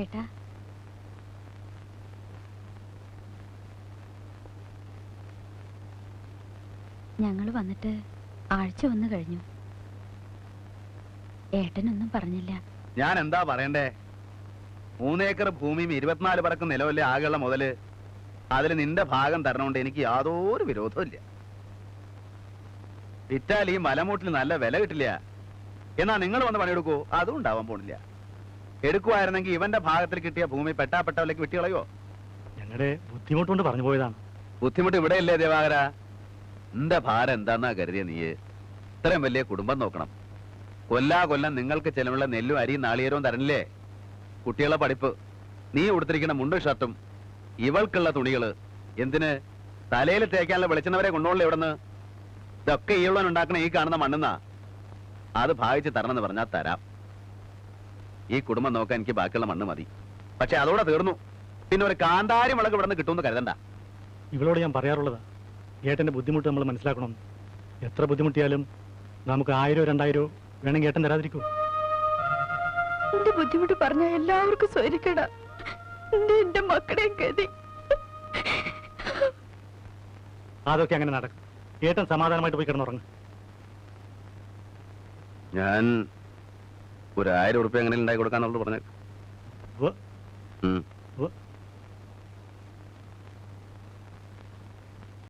ഏട്ടാ, ഞങ്ങൾ വന്നിട്ട് ആഴ്ച വന്നു കഴിഞ്ഞു. ഏട്ടനൊന്നും പറഞ്ഞില്ല. ഞാൻ എന്താ പറയണ്ടേ? 3 ഏക്കർ ഭൂമിയും 24 പറക്കും നിലവല്ലേ ആകെയുള്ള മുതല്. അതിൽ നിന്റെ ഭാഗം തരണോണ്ട് എനിക്ക് യാതൊരു വിരോധവും ഇല്ല. വിറ്റാൽ ഈ മലമൂട്ടിൽ നല്ല വില കിട്ടില്ല. എന്നാ നിങ്ങൾ വന്ന് പണിയെടുക്കൂ, അതും ഉണ്ടാവാൻ പോണില്ല. എടുക്കുവായിരുന്നെങ്കിൽ ഇവന്റെ ഭാഗത്തിൽ കിട്ടിയ ഭൂമി പെട്ടാപ്പെട്ടവലേക്ക് വിട്ടുകളയോ? ഞങ്ങളുടെ ബുദ്ധിമുട്ടുകൊണ്ട് പറഞ്ഞു പോയതാണ്. ബുദ്ധിമുട്ട് ഇവിടെയല്ലേ ദേവാകര? എന്റെ ഭാരം എന്താന്നാ കരുതിയ നീ? ഇത്രയും വലിയ കുടുംബം നോക്കണം. കൊല്ലം നിങ്ങൾക്ക് ചെലവുള്ള നെല്ലും അരിയും നാളികേരവും തരണില്ലേ? കുട്ടികളെ പഠിപ്പ്, നീ ഉടുത്തിരിക്കുന്ന മുണ്ടും ഷർട്ടും, ഇവൾക്കുള്ള തുണികള്, എന്തിന് തലയിൽ തേക്കാനുള്ള വെളിച്ചെണ്ണവരെ കൊണ്ടോളൂ ഇവിടുന്ന്. ഇതൊക്കെ ഈവളൻ ഉണ്ടാക്കണ ഈ കാണുന്ന മണ്ണെന്നാ. അത് ഭാഗിച്ച് തരണമെന്ന് പറഞ്ഞാൽ തരാം. ഈ കുടുംബം നോക്കാൻ എനിക്ക് ബാക്കിയുള്ള മണ്ണ് മതി. പക്ഷെ അതോടെ തീർന്നു. പിന്നെ ഒരു കാന്താരി മുളക് ഇവിടെ നിന്ന് കിട്ടുമെന്ന് കരുതണ്ട. ഇവളോട് ഞാൻ പറയാറുള്ളതാ, ഏട്ടന്റെ ബുദ്ധിമുട്ട് നമ്മൾ മനസ്സിലാക്കണം. എത്ര ബുദ്ധിമുട്ടിയാലും നമുക്ക് 1000 2000 വേണമെങ്കിൽ ഏട്ടൻ തരാതിരിക്കൂ. എന്റെ ബുദ്ധിമുട്ട് പറഞ്ഞ എല്ലാവർക്കും സ്വരിക്കട. എന്റെ മക്കളെ ഗതി. അതൊക്കെ അങ്ങനെ നടക്കും. ഏട്ടൻ സമാധാനമായിട്ട് പോയി കിടന്നുറങ്ങും. ഞാൻ ഒരു 1000 ഉറുപ്പ്യ എങ്ങനെ ഉണ്ടാക്കി കൊടുക്കാന്നുള്ളത് പറഞ്ഞു.